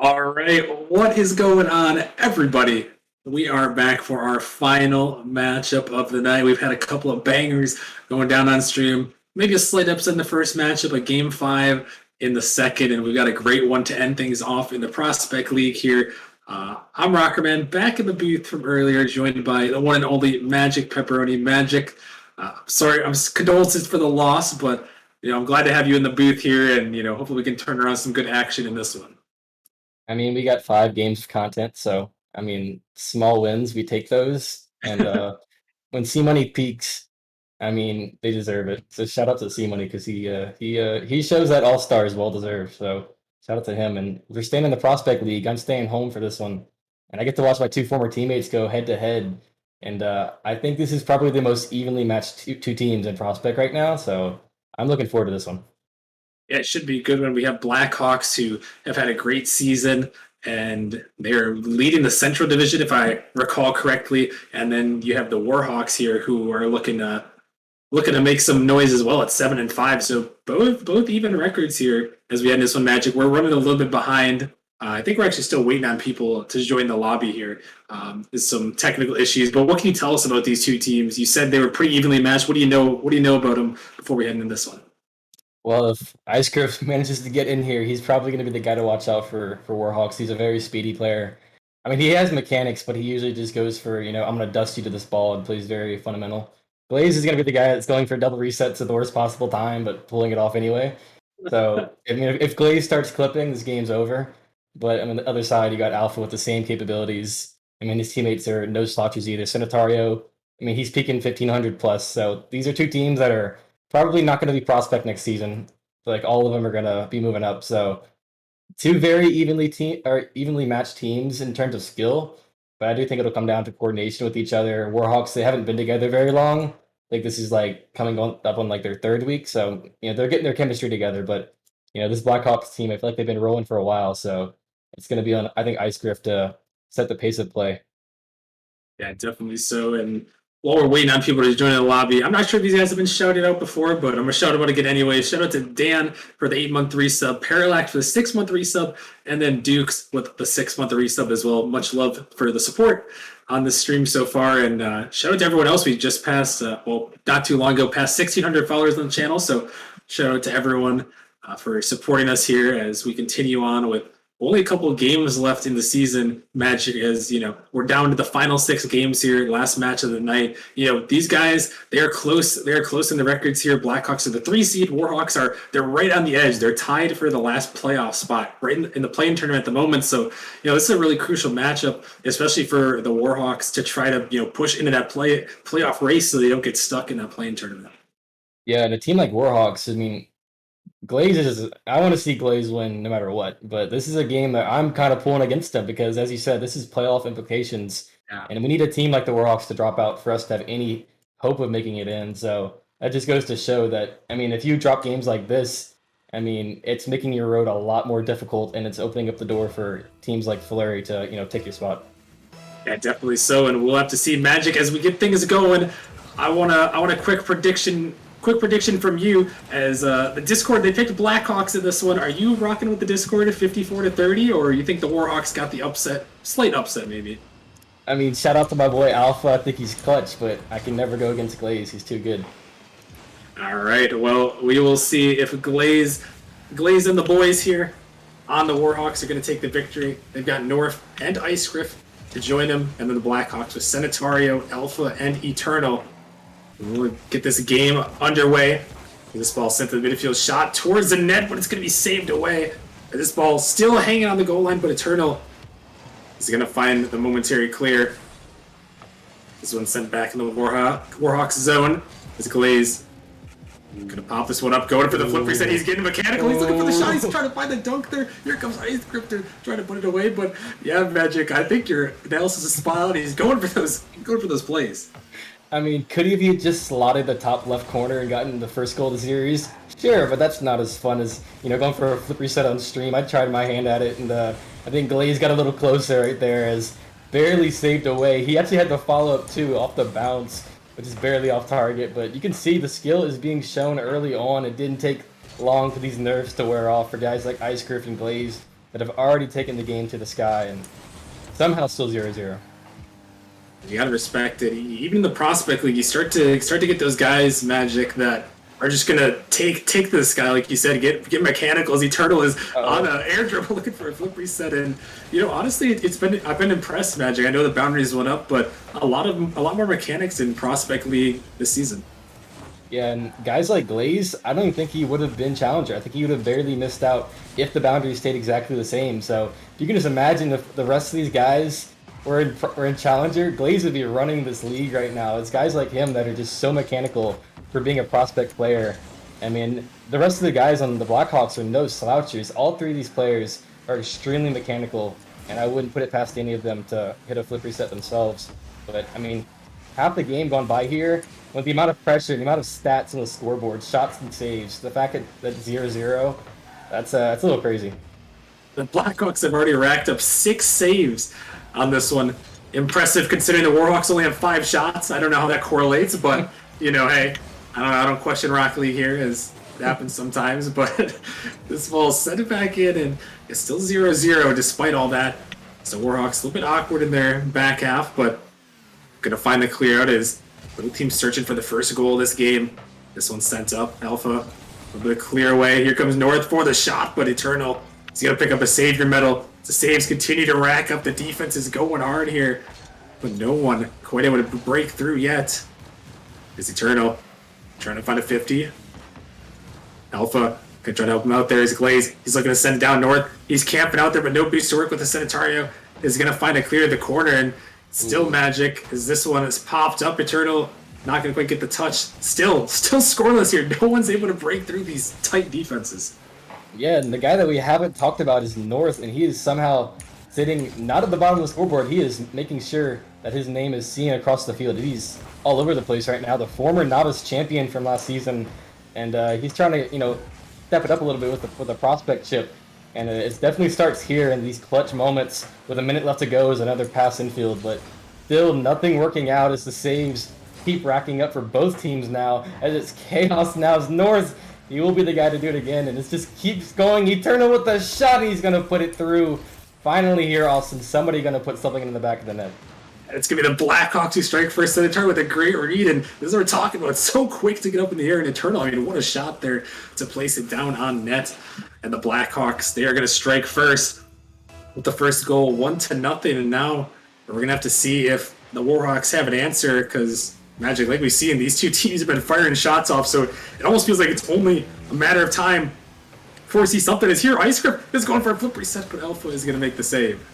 All right, what is going on, everybody? We are back for our final matchup of the night. We've had a couple of bangers going down on stream. Maybe a slight upset in the first matchup, a game five in the second, and we've got a great one to end things off in the Prospect League here. I'm Rockerman, back in the booth from earlier, joined by the one and only Magic Pepperoni Magic. Sorry, I'm condolences for the loss, but I'm glad to have you in the booth here, and hopefully we can turn around some good action in this one. I mean, we got 5 games of content, so I mean, small wins, we take those. And when C Money peaks, I mean, they deserve it. So shout out to C Money because he shows that All Star is well deserved. So shout out to him. And if we're staying in the Prospect League, I'm staying home for this one, and I get to watch my 2 former teammates go head to head. And I think this is probably the most evenly matched two teams in Prospect right now. So I'm looking forward to this one. Yeah, it should be a good one. We have Blackhawks who have had a great season and they're leading the Central Division, if I recall correctly. And then you have the Warhawks here who are looking to make some noise as well at 7-5. So both even records here as we had in this one. Magic. We're running a little bit behind. I think we're actually still waiting on people to join the lobby here. There's some technical issues, but what can you tell us about these two teams? You said they were pretty evenly matched. What do you know? What do you know about them before we head into this one? Well, if Ice Griff manages to get in here, he's probably going to be the guy to watch out for Warhawks. He's a very speedy player. I mean, he has mechanics, but he usually just goes for, I'm going to dust you to this ball and plays very fundamental. Blaze is going to be the guy that's going for double resets at the worst possible time, but pulling it off anyway. So, I mean, if Glaze starts clipping, this game's over. But I mean, the other side, you got Alpha with the same capabilities. I mean, his teammates are no slouches either. Sanitario, I mean, he's peaking 1,500 plus. So these are two teams that are probably not going to be prospect next season. Like all of them are going to be moving up. So two very evenly matched teams in terms of skill, but I do think it'll come down to coordination with each other. Warhawks, they haven't been together very long. Like this is like coming up on like their third week, so they're getting their chemistry together. But this Blackhawks team, I feel like they've been rolling for a while, so it's going to be on I think Ice Griff to set the pace of play. Yeah, definitely so. And while we're waiting on people to join the lobby, I'm not sure if these guys have been shouted out before, but I'm gonna shout them out again anyway. Shout out to Dan for the 8-month resub, Parallax for the 6-month resub, and then Dukes with the 6-month resub as well. Much love for the support on the stream so far, and shout out to everyone else. We just passed, not too long ago, passed 1,600 followers on the channel. So shout out to everyone for supporting us here as we continue on with only a couple of games left in the season. Magic, as we're down to the final 6 games here, last match of the night. These guys, they're close in the records here. Blackhawks are the 3 seed. Warhawks they're right on the edge. They're tied for the last playoff spot right in the play-in tournament at the moment. So this is a really crucial matchup, especially for the Warhawks to try to push into that playoff race so they don't get stuck in that play-in tournament. Yeah, and a team like Warhawks, I mean, Glaze is. I want to see Glaze win no matter what, but this is a game that I'm kind of pulling against them because, as you said, this is playoff implications, Yeah. and we need a team like the Warhawks to drop out for us to have any hope of making it in. So that just goes to show that, I mean, if you drop games like this, I mean, it's making your road a lot more difficult, and it's opening up the door for teams like Fleury to, take your spot. Yeah, definitely so, and we'll have to see. Magic, as we get things going. I want a quick prediction. Quick prediction from you as the Discord. They picked Blackhawks in this one. Are you rocking with the Discord at 54-30, or you think the Warhawks got the upset, slight upset maybe? I mean, shout out to my boy Alpha. I think he's clutch, but I can never go against Glaze. He's too good. All right. Well, we will see if Glaze and the boys here on the Warhawks are going to take the victory. They've got North and Ice Griff to join them, and then the Blackhawks with Sanitario, Alpha, and Eternal. We'll get this game underway. This ball sent to the midfield, shot towards the net, but it's going to be saved away. This ball still hanging on the goal line, but Eternal is going to find the momentary clear. This one sent back into the Warhawks zone. This Glaze going to pop this one up, going for the flip reset. He's getting mechanical. He's looking for the shot. He's trying to find the dunk there. Here comes Ice Grip to try to put it away. But yeah, Magic, I think your analysis is spot on. He's going for those plays. I mean, could he have just slotted the top left corner and gotten the first goal of the series? Sure, but that's not as fun as, going for a flip reset on stream. I tried my hand at it, and I think Glaze got a little closer right there as barely saved away. He actually had the follow-up, too, off the bounce, which is barely off target. But you can see the skill is being shown early on. It didn't take long for these nerves to wear off for guys like Ice Griff and Glaze. that have already taken the game to the sky and somehow still 0-0. You gotta respect it. Even in the prospect league, you start to get those guys magic that are just gonna take this guy, like you said, get mechanical. As Eternal is on an air dribble looking for a flip reset, and honestly, I've been impressed, Magic. I know the boundaries went up, but a lot more mechanics in prospect league this season. Yeah, and guys like Glaze, I don't even think he would have been challenger. I think he would have barely missed out if the boundaries stayed exactly the same. So you can just imagine if the rest of these guys were in challenger, Glaze would be running this league right now. It's guys like him that are just so mechanical for being a prospect player. I mean, the rest of the guys on the Blackhawks are no slouchers. All three of these players are extremely mechanical, and I wouldn't put it past any of them to hit a flip reset themselves. But I mean, half the game gone by here with the amount of pressure, the amount of stats on the scoreboard, shots and saves, the fact that 0-0, that's a little crazy. The Blackhawks have already racked up 6 saves on this one. Impressive considering the Warhawks only have 5 shots. I don't know how that correlates, but hey, I don't question Rock Lee here, as it happens sometimes. But this ball sent it back in, and it's still 0-0 despite all that. So Warhawks a little bit awkward in their back half, but gonna find the clear out as little team searching for the first goal of this game. This one's sent up. Alpha, a little bit of clear away. Here comes North for the shot, but Eternal, he's gonna pick up a savior medal. The saves continue to rack up. The defense is going hard here, but no one quite able to break through yet. Is Eternal trying to find a 50? Alpha can try to help him out there. Is Glaze. He's looking to send it down North. He's camping out there, but no boost to work with the Sanitario. Is going to find a clear in the corner, and still Magic, as this one has popped up. Eternal not going to quite get the touch. Still scoreless here. No one's able to break through these tight defenses. Yeah, and the guy that we haven't talked about is North, and he is somehow sitting not at the bottom of the scoreboard. He is making sure that his name is seen across the field. He's all over the place right now. The former novice champion from last season, and he's trying to step it up a little bit with the prospect chip. And it definitely starts here in these clutch moments with a minute left to go as another pass infield, but still nothing working out as the saves keep racking up for both teams now. As it's chaos now as North, he will be the guy to do it again, and it just keeps going. Eternal with the shot, he's going to put it through. Finally here, Austin, somebody going to put something in the back of the net. It's going to be the Blackhawks who strike first at the turn with a great read, and this is what we're talking about. It's so quick to get up in the air and Eternal. I mean, what a shot there to place it down on net. And the Blackhawks, they are going to strike first with the first goal, 1-0. And now we're going to have to see if the Warhawks have an answer, because Magic, like we've seen, these two teams have been firing shots off, so it almost feels like it's only a matter of time before we see something. Is here, Ice Grip is going for a flip reset, but Alpha is going to make the save.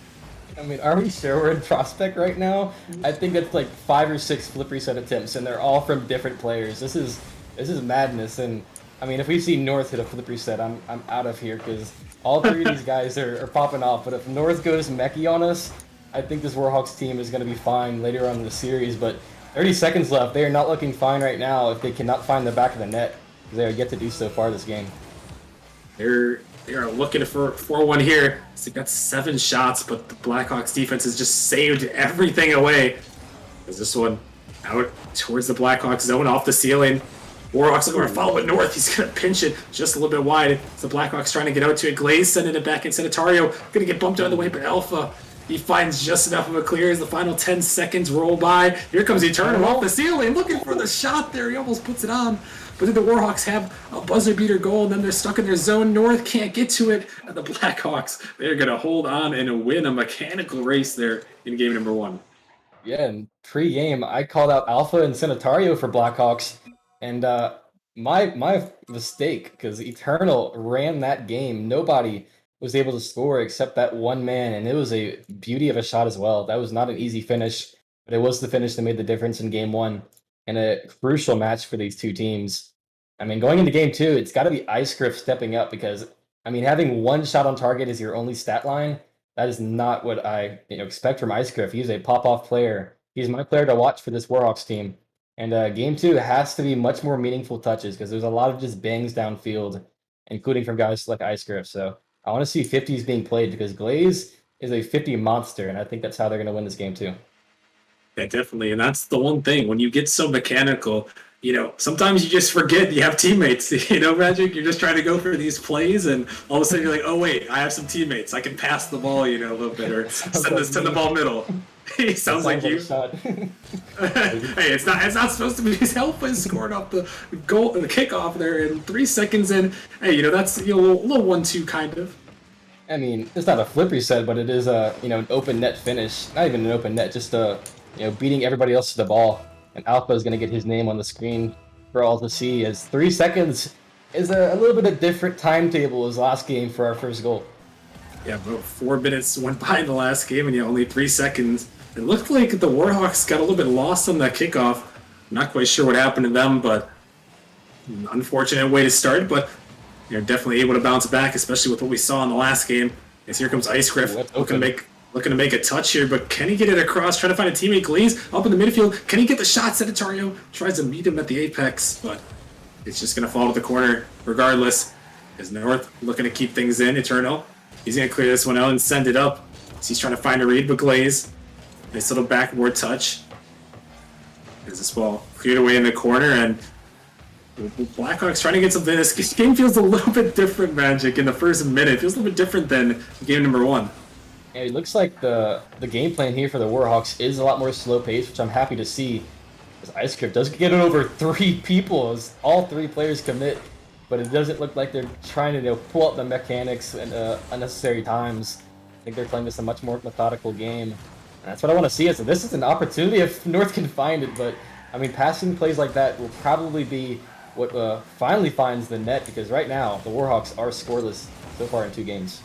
I mean, are we sure we're in prospect right now? I think it's like 5 or 6 flip reset attempts, and they're all from different players. This is madness, and I mean, if we see North hit a flip reset, I'm out of here, because all three of these guys are popping off. But if North goes mechie on us, I think this Warhawks team is going to be fine later on in the series. But 30 seconds left. They are not looking fine right now if they cannot find the back of the net. They are yet to do so far this game. They are looking for 4-1 here. So they've got 7 shots, but the Blackhawks defense has just saved everything away. As this one out towards the Blackhawks zone, off the ceiling. Warhawks looking for a follow it North. He's going to pinch it just a little bit wide. So the Blackhawks trying to get out to it. Glaze sending it back in. Sanitario going to get bumped out of the way, but Alpha, he finds just enough of a clear as the final 10 seconds roll by. Here comes Eternal off the ceiling, looking for the shot there. He almost puts it on. But then the Warhawks have a buzzer beater goal, and then they're stuck in their zone. North can't get to it. And the Blackhawks, they're going to hold on and win a mechanical race there in game number 1. Yeah, and pre-game, I called out Alpha and Sanitario for Blackhawks, and my mistake, because Eternal ran that game. Nobody was able to score except that one man, and it was a beauty of a shot as well. That was not an easy finish, but it was the finish that made the difference in game 1, and a crucial match for these two teams. I mean, going into game 2, it's got to be Ice Griff stepping up, because, I mean, having one shot on target as your only stat line, that is not what I expect from Ice Griff. He's a pop-off player. He's my player to watch for this Warhawks team. And game 2 has to be much more meaningful touches, because there's a lot of just bangs downfield, including from guys like Ice Griff. So I want to see 50s being played, because Glaze is a 50 monster, and I think that's how they're going to win this game too. Yeah, definitely. And that's the one thing. When you get so mechanical, sometimes you just forget you have teammates. Magic. You're just trying to go for these plays, and all of a sudden you're like, oh wait, I have some teammates. I can pass the ball, a little bit, or send the ball middle. He sounds like you. Hey, it's not supposed to be. His help is scored off the goal, the kickoff there in 3 seconds in. Hey, that's a little 1-2 kind of. I mean, it's not a flip reset, but it is an open net finish. Not even an open net, just beating everybody else to the ball. And Alpha is going to get his name on the screen for all to see, as 3 seconds is a little bit of different timetable as last game for our first goal. Yeah, about 4 minutes went by in the last game, and only 3 seconds. It looked like the Warhawks got a little bit lost on that kickoff. I'm not quite sure what happened to them, but unfortunate way to start. But definitely able to bounce back, especially with what we saw in the last game. As here comes Ice Griff, looking to make a touch here, but can he get it across? Trying to find a teammate. Glaze up in the midfield. Can he get the shot? Sanitario tries to meet him at the apex, but it's just going to fall to the corner regardless. As North looking to keep things in. Eternal, he's going to clear this one out and send it up. So he's trying to find a read, but Glaze, nice little backboard touch. As this ball cleared away in the corner, and Blackhawks trying to get something. This game feels a little bit different, Magic, in the first minute. It feels a little bit different than game number 1. Yeah, it looks like the game plan here for the Warhawks is a lot more slow paced, which I'm happy to see. As Ice Crypt does get it over 3 people as all 3 players commit, but it doesn't look like they're trying to pull up the mechanics and unnecessary times. I think they're playing this a much more methodical game. And that's what I want to see. So this is an opportunity if North can find it, but I mean, passing plays like that will probably be what finally finds the net, because right now the Warhawks are scoreless so far in 2 games.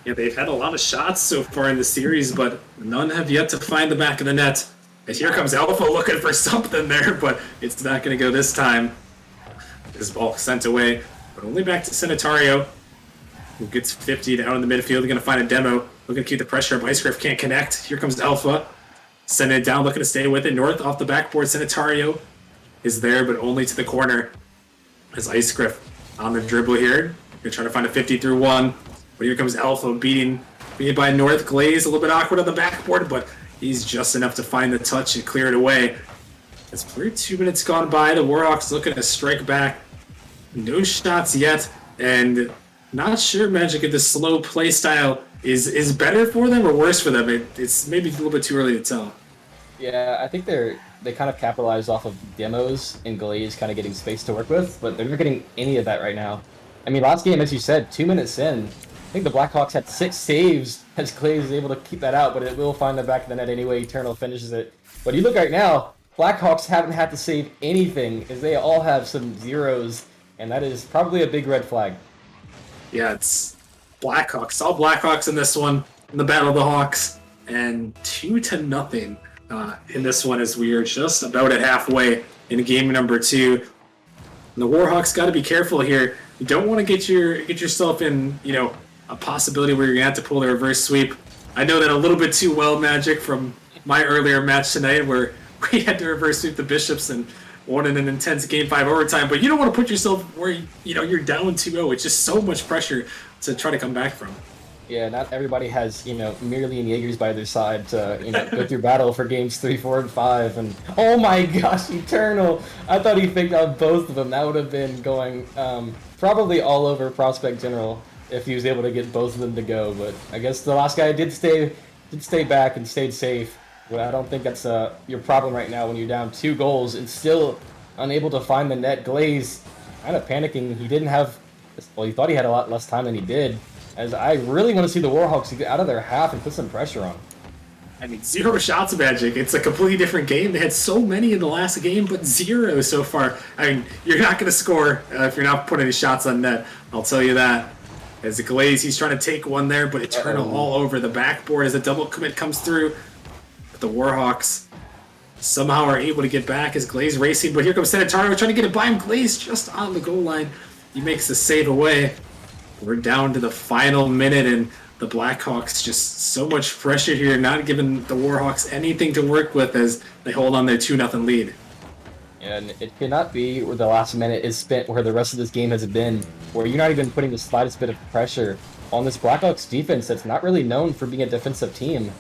Yeah, they've had a lot of shots so far in the series, but none have yet to find the back of the net. As here comes Alpha looking for something there, but it's not going to go this time. This ball sent away, but only back to Sanitario, who gets 50 down in the midfield. They're going to find a demo. Looking to keep the pressure up. Ice Griff can't connect. Here comes Alpha. Sending it down, looking to stay with it. North off the backboard. Sanitario is there, but only to the corner. As Ice Griff on the dribble here. They're trying to find a 50-through-1. But here comes Alpha beaten by North. Glaze, a little bit awkward on the backboard, but he's just enough to find the touch and clear it away. It's 2 minutes gone by. The Warhawks looking to strike back. No shots yet, and not sure, Magic, if the slow play style is better for them or worse for them. It's maybe a little bit too early to tell. Yeah, I think they kind of capitalized off of demos and Glaze kind of getting space to work with, but they're not getting any of that right now. I mean, last game, as you said, 2 minutes in, I think the Blackhawks had 6 saves as Glaze is able to keep that out, but it will find the back of the net anyway. Eternal finishes it. But you look right now, Blackhawks haven't had to save anything, as they all have some zeros, and that is probably a big red flag. Yeah, it's Blackhawks. All Blackhawks in this one, in the Battle of the Hawks, and 2-0 in this one as we are just about at halfway in game number 2. And the Warhawks got to be careful here. You don't want to get yourself in, a possibility where you're going to have to pull the reverse sweep. I know that a little bit too well, Magic, from my earlier match tonight where we had to reverse sweep the Bishops and won in an intense Game 5 overtime. But you don't want to put yourself where, you're down 2-0. It's just so much pressure to try to come back from. Yeah, not everybody has, Merely and Jaegers by their side to, go through battle for games 3, 4, and 5. And oh my gosh, Eternal! I thought he picked out both of them. That would have been going probably all over Prospect General if he was able to get both of them to go. But I guess the last guy did stay back and stayed safe. But I don't think that's your problem right now when you're down 2 goals and still unable to find the net. Glaze kind of panicking. He didn't have, well, he thought he had a lot less time than he did. As I really want to see the Warhawks get out of their half and put some pressure on. I mean, 0 shots, Magic. It's a completely different game. They had so many in the last game, but 0 so far. I mean, you're not going to score if you're not putting any shots on net. I'll tell you that. As the Glaze, he's trying to take one there, but Eternal all over the backboard as a double commit comes through. But the Warhawks somehow are able to get back as Glaze racing, but here comes Sanitario trying to get it by him. Glaze just on the goal line. He makes the save away. We're down to the final minute, and the Blackhawks just so much pressure here, not giving the Warhawks anything to work with as they hold on their 2-0 lead. And it cannot be where the last minute is spent where the rest of this game has been, where you're not even putting the slightest bit of pressure on this Blackhawks defense that's not really known for being a defensive team.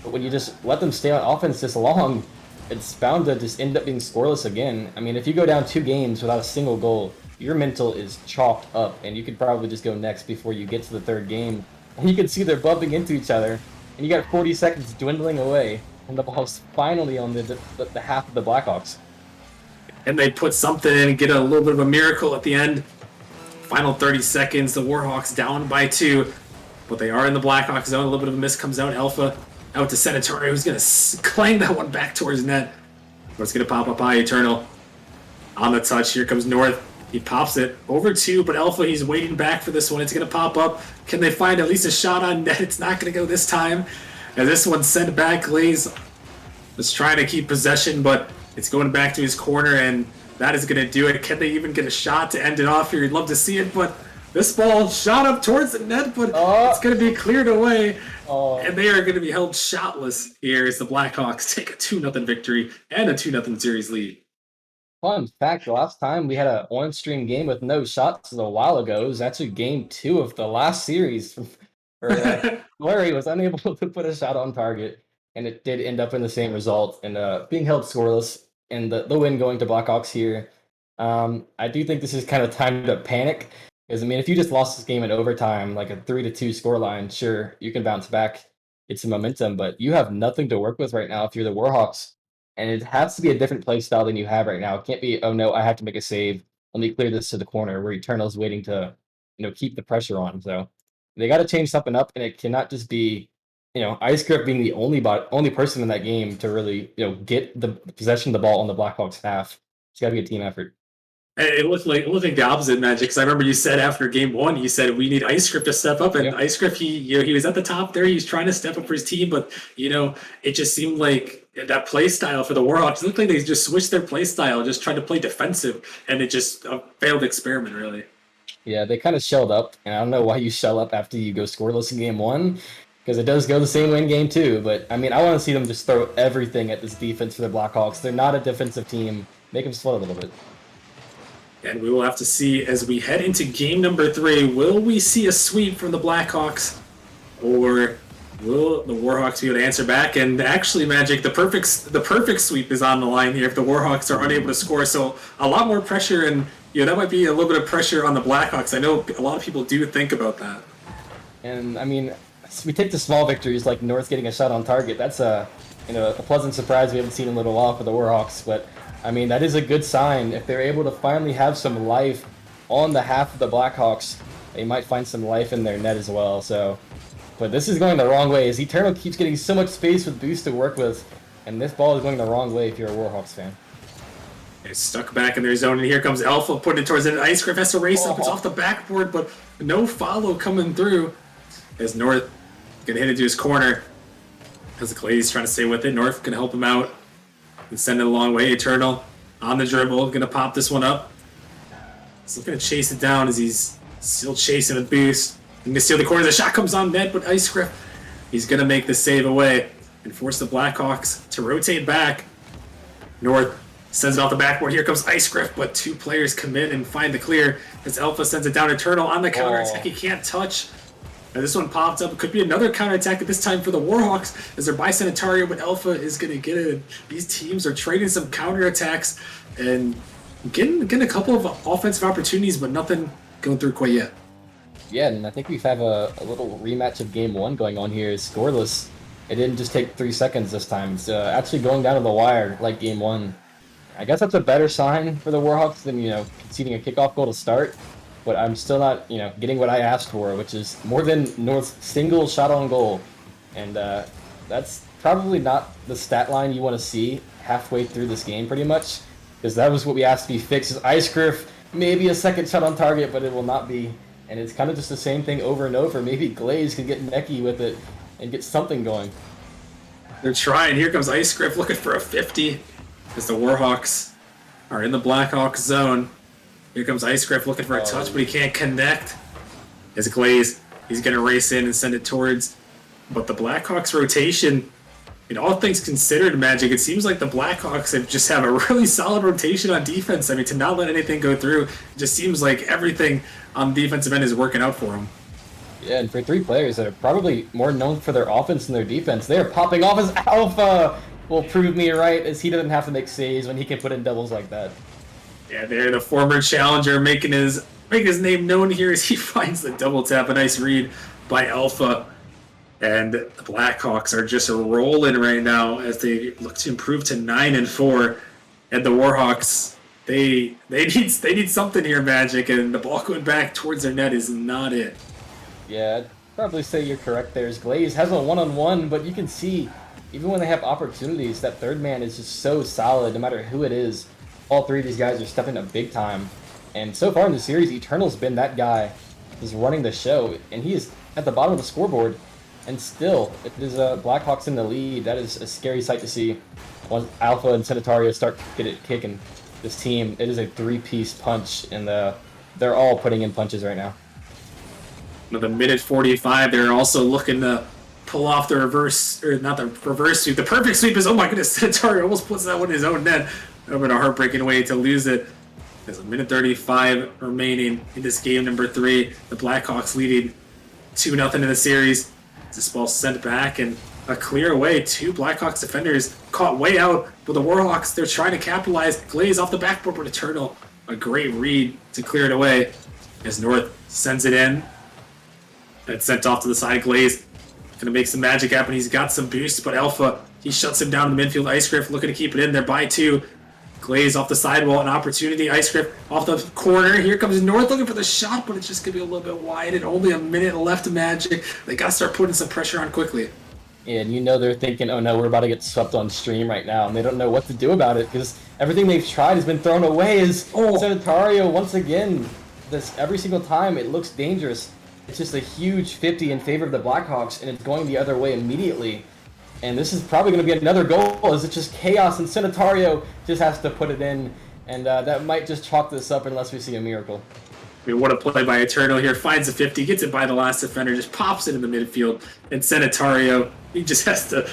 But when you just let them stay on offense this long, it's bound to just end up being scoreless again. I mean, if you go down 2 games without a single goal, your mental is chalked up, and you could probably just go next before you get to the 3rd game. And you can see they're bumping into each other, and you got 40 seconds dwindling away, and the ball's finally on the half of the Blackhawks. And they put something in and get a little bit of a miracle at the end. Final 30 seconds, the Warhawks down by 2, but they are in the Blackhawks zone. A little bit of a miss comes out. Alpha out to Senatorio, who's going to clang that one back towards net. But it's going to pop up high. Eternal on the touch. Here comes North. He pops it over 2, but Alpha, he's waiting back for this one. It's going to pop up. Can they find at least a shot on net? It's not going to go this time. As this one's sent back, Glaze was trying to keep possession, but it's going back to his corner, and that is going to do it. Can they even get a shot to end it off here? You'd love to see it, but this ball shot up towards the net, but it's going to be cleared away. And they are going to be held shotless here as the Blackhawks take a 2-0 victory and a 2-0 series lead. Fun fact, the last time we had an on-stream game with no shots was a while ago. It was actually game 2 of the last series. Larry was unable to put a shot on target, and it did end up in the same result and being held scoreless, and the win going to Blackhawks here. I do think this is kind of time to panic, because, I mean, if you just lost this game in overtime, like a 3-2 scoreline, sure, you can bounce back, get some momentum, but you have nothing to work with right now if you're the Warhawks. And it has to be a different play style than you have right now. It can't be, oh no, I have to make a save. Let me clear this to the corner where Eternal's waiting to, keep the pressure on. So they got to change something up, and it cannot just be, Ice Grip being the only person in that game to really, get the possession of the ball on the Blackhawks half. It's got to be a team effort. It looked like the opposite, Magic. Because I remember you said after game 1, you said we need Ice Grip to step up, and yep. Ice Grip, he was at the top there. He was trying to step up for his team, but it just seemed like that play style for the Warhawks. It looked like they just switched their play style, just tried to play defensive, and it just a failed experiment, really. Yeah, they kind of shelled up, and I don't know why you shell up after you go scoreless in game 1, because it does go the same way in game 2. But I mean, I want to see them just throw everything at this defense for the Blackhawks. They're not a defensive team. Make them slow a little bit. And we will have to see as we head into game number 3, will we see a sweep from the Blackhawks, or will the Warhawks be able to answer back? And actually, Magic, the perfect sweep is on the line here if the Warhawks are unable to score. So a lot more pressure, and that might be a little bit of pressure on the Blackhawks. I know a lot of people do think about that. And I mean, we take the small victories like North getting a shot on target. That's a pleasant surprise we haven't seen in a little while for the Warhawks, but I mean, that is a good sign. If they're able to finally have some life on the half of the Blackhawks, they might find some life in their net as well. So, but this is going the wrong way as Eternal keeps getting so much space with Boost to work with, and this ball is going the wrong way if you're a Warhawks fan. It's stuck back in their zone, and here comes Alpha putting it towards it. Ice Grip has to race up. It's off the backboard, but no follow coming through as North going to hit it to his corner. As the Clay's trying to stay with it, North can help him out and send it a long way. Eternal on the dribble, going to pop this one up. He's going to chase it down as he's still chasing a Boost. Going to steal the corner. The shot comes on net, but Ice Grip, he's going to make the save away and force the Blackhawks to rotate back. North sends it off the backboard. Here comes Ice Grip, but 2 players commit and find the clear as Alpha sends it down. Eternal on the counterattack. He can't touch. And this one popped up. It could be another counterattack at this time for the Warhawks as they're by Sanitario, but Alpha is going to get it. These teams are trading some counterattacks and getting a couple of offensive opportunities, but nothing going through quite yet. Yeah, and I think we have a little rematch of game 1 going on here. It's scoreless. It didn't just take 3 seconds this time. It's actually going down to the wire like game 1. I guess that's a better sign for the Warhawks than, conceding a kickoff goal to start. But I'm still not, getting what I asked for, which is more than North's single shot on goal. And that's probably not the stat line you want to see halfway through this game, pretty much. Because that was what we asked to be fixed. Is Ice Grip, maybe a second shot on target, but it will not be. And it's kind of just the same thing over and over. Maybe Glaze can get necky with it and get something going. They're trying. Here comes Ice Grip looking for a 50 as the Warhawks are in the Blackhawks zone. Here comes Ice Grip looking for a touch, but he can't connect. As Glaze, he's going to race in and send it towards. But the Blackhawks rotation, all things considered, Magic, it seems like the Blackhawks just have a really solid rotation on defense. I mean, to not let anything go through, it just seems like everything on the defensive end is working out for them. Yeah, and for 3 players that are probably more known for their offense than their defense, they are popping off as Alpha. will prove me right, as he doesn't have to make saves when he can put in doubles like that. Yeah, there the former challenger making his name known here as he finds the double tap. A nice read by Alpha. And the Blackhawks are just rolling right now as they look to improve to 9-4. And the Warhawks, they need something here, Magic, and the ball going back towards their net is not it. Yeah, I'd probably say you're correct there. Glaze has a one-on-one, but you can see, even when they have opportunities, that third man is just so solid, no matter who it is. All three of these guys are stepping up big time. And so far in the series, Eternal's been that guy who's running the show, and he is at the bottom of the scoreboard. And still, it is Blackhawks in the lead. That is a scary sight to see. Once Alpha and Sanitario start kicking this team, it is a three-piece punch, and they're all putting in punches right now. With a minute 45, they're also looking to pull off the reverse, or not the reverse sweep. The perfect sweep is, oh my goodness, Sanitario almost puts that one in his own net. Over a heartbreaking way to lose it. There's a minute 35 remaining in this game number 3. The Blackhawks leading 2-0 in the series. This ball sent back and a clear away. 2 Blackhawks defenders caught way out, but the Warhawks, they're trying to capitalize. Glaze off the backboard, but Eternal, a great read to clear it away as North sends it in. And sent off to the side. Glaze gonna make some magic happen. He's got some boosts, but Alpha, he shuts him down in the midfield. Ice Griff looking to keep it in there by 2. Glaze off the sidewall, an opportunity. Ice Griff off the corner. Here comes North looking for the shot, but it's just going to be a little bit wide and only a minute left to Magic. They got to start putting some pressure on quickly. And you know they're thinking, oh no, we're about to get swept on stream right now, and they don't know what to do about it because everything they've tried has been thrown away. As Sanitario, once again, every single time it looks dangerous. It's just a huge 50 in favor of the Blackhawks, and it's going the other way immediately. And this is probably going to be another goal, as it's just chaos, and Sanitario just has to put it in, and that might just chalk this up unless we see a miracle. I mean, what a play by Eternal here. Finds the 50, gets it by the last defender, just pops it in the midfield, and Sanitario, he just has to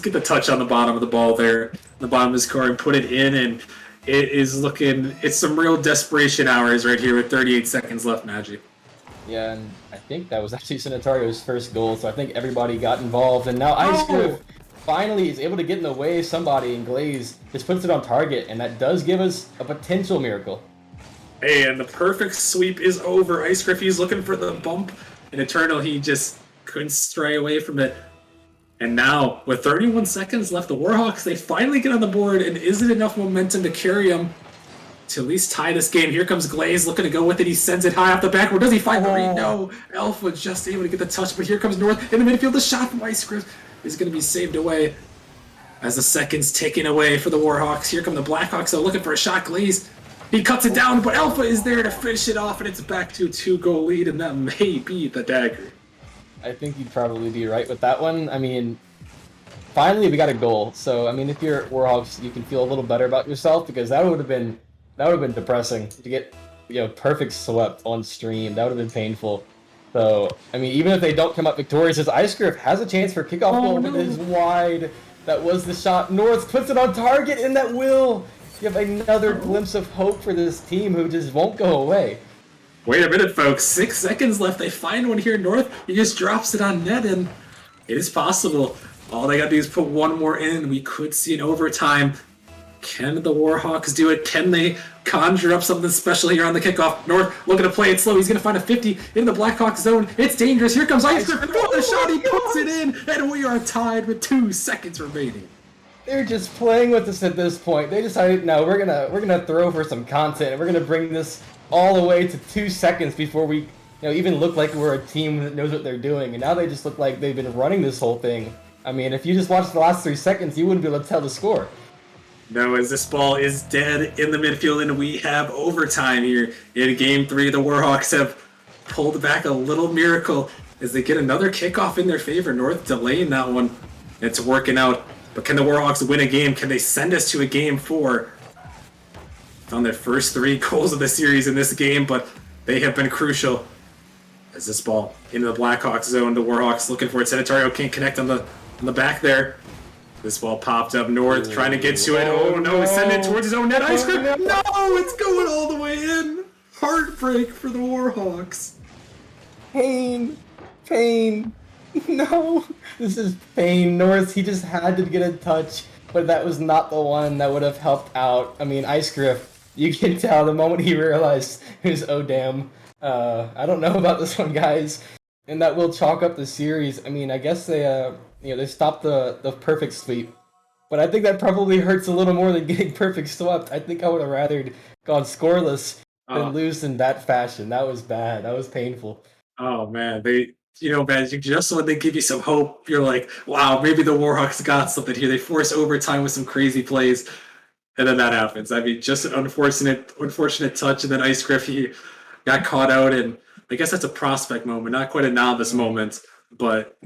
get the touch on the bottom of the ball there, the bottom of his car, and put it in, and it's some real desperation hours right here with 38 seconds left, Magic. Yeah, and I think that was actually Sanitario's first goal, so I think everybody got involved, and now Ice Griff finally is able to get in the way of somebody, and Glaze just puts it on target, and that does give us a potential miracle. Hey, and the perfect sweep is over. Ice Griff, he's looking for the bump, and Eternal, he just couldn't stray away from it. And now, with 31 seconds left, the Warhawks, they finally get on the board, and is it enough momentum to carry them to at least tie this game? Here comes Glaze looking to go with it. He sends it high off the backboard. Does he find the read? No. Alpha just able to get the touch, but here comes North in the midfield. The shot from Ice Griff is going to be saved away as the seconds ticking away for the Warhawks. Here come the Blackhawks, though, looking for a shot. Glaze, he cuts it down, but Alpha is there to finish it off, and it's back to a 2-goal lead, and that may be the dagger. I think you'd probably be right with that one. I mean, finally we got a goal. So, I mean, if you're Warhawks, you can feel a little better about yourself, because that would have been depressing to get, perfect swept on stream. That would have been painful. So, I mean, even if they don't come up victorious, as Ice Griff has a chance for kickoff goal, but it is wide. That was the shot. North puts it on target, and that will give another glimpse of hope for this team who just won't go away. Wait a minute, folks. 6 seconds left. They find one here, North. He just drops it on net, and it is possible. All they got to do is put one more in. We could see an overtime. Can the Warhawks do it? Can they conjure up something special here on the kickoff? North looking to play it slow. He's going to find a 50 in the Blackhawks zone. It's dangerous. Here comes Ice Griffin. Oh, the shot. He puts it in, and we are tied with 2 seconds remaining. They're just playing with us at this point. They decided, no, we're gonna throw for some content, and we're gonna bring this all the way to 2 seconds before we, even look like we're a team that knows what they're doing. And now they just look like they've been running this whole thing. I mean, if you just watched the last 3 seconds, you wouldn't be able to tell the score. No, as this ball is dead in the midfield, and we have overtime here in Game 3. The Warhawks have pulled back a little miracle as they get another kickoff in their favor. North delaying that one. It's working out. But can the Warhawks win a game? Can they send us to a Game 4? Found their first 3 goals of the series in this game, but they have been crucial. As this ball into the Blackhawks zone, the Warhawks looking for it. Sanitario can't connect on the back there. This ball popped up North, trying to get to it. Oh no, he's sending it towards his own net. Ice Cream. No, it's going all the way in. Heartbreak for the Warhawks. Pain. No. This is pain. North, he just had to get a touch. but that was not the one that would have helped out. I mean, Ice Griff, you can tell the moment he realized it was, oh damn, I don't know about this one, guys, and that will chalk up the series. I mean, I guess they stopped the perfect sweep, but I think that probably hurts a little more than getting perfect swept. I think I would have rather gone scoreless than Oh, lose in that fashion. That was bad. That was painful. oh man, man, just when they give you some hope, you're like, wow, maybe the Warhawks got something here. They force overtime with some crazy plays, and then that happens. I mean, just an unfortunate touch, and then Ice Griffey got caught out, and I guess that's a prospect moment, not quite a novice moment, but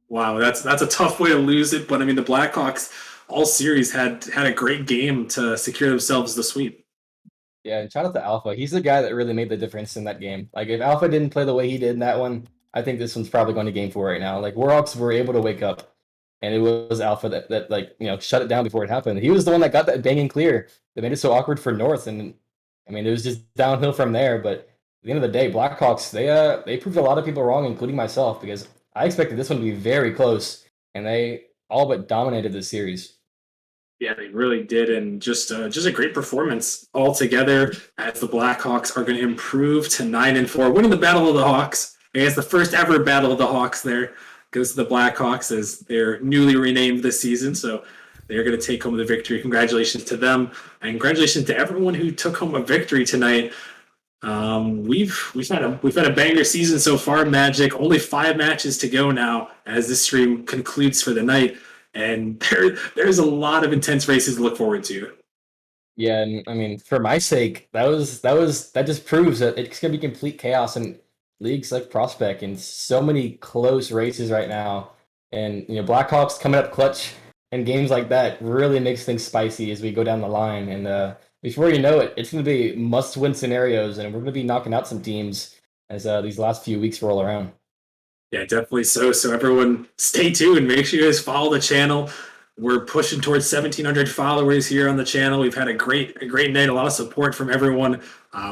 wow, that's a tough way to lose it. But I mean, the Blackhawks all series had a great game to secure themselves the sweep. Yeah, and shout out to Alpha. He's the guy that really made the difference in that game. Like, if Alpha didn't play the way he did in that one, I think this one's probably going to game 4 right now. Like, Warhawks were able to wake up, and it was Alpha that like, shut it down before it happened. He was the one that got that banging clear that made it so awkward for North, and I mean, it was just downhill from there. But at the end of the day, Blackhawks, they proved a lot of people wrong, including myself, because I expected this one to be very close, and they all but dominated the series. Yeah, they really did, and just a great performance altogether. As the Blackhawks are going to improve to 9-4, winning the Battle of the Hawks. I guess the first ever Battle of the Hawks there goes to the Blackhawks as they're newly renamed this season. So they're going to take home the victory. Congratulations to them, and congratulations to everyone who took home a victory tonight. We've had a banger season so far, Magic. Only 5 matches to go now as this stream concludes for the night, and there's a lot of intense races to look forward to. Yeah, and I mean, for my sake, that just proves that it's gonna be complete chaos in leagues like Prospect and so many close races right now. And Blackhawks coming up clutch and games like that really makes things spicy as we go down the line. And before you know it, it's gonna be must-win scenarios, and we're gonna be knocking out some teams as these last few weeks roll around. Yeah, definitely so. So everyone, stay tuned. Make sure you guys follow the channel. We're pushing towards 1,700 followers here on the channel. We've had a great night. A lot of support from everyone.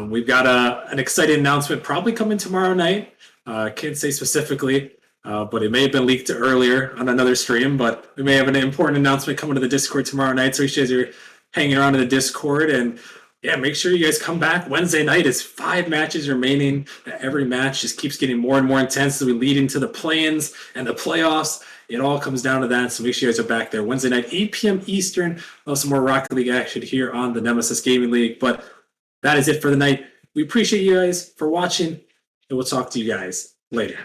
We've got an exciting announcement probably coming tomorrow night. Can't say specifically, but it may have been leaked earlier on another stream. But we may have an important announcement coming to the Discord tomorrow night. So you guys are hanging around in the Discord, and yeah, make sure you guys come back Wednesday night. Is 5 matches remaining. Every match just keeps getting more and more intense as we lead into the play-ins and the playoffs. It all comes down to that. So make sure you guys are back there Wednesday night, 8 p.m. Eastern. Also more Rocket League action here on the Nemesis Gaming League. But that is it for the night. We appreciate you guys for watching, and we'll talk to you guys later.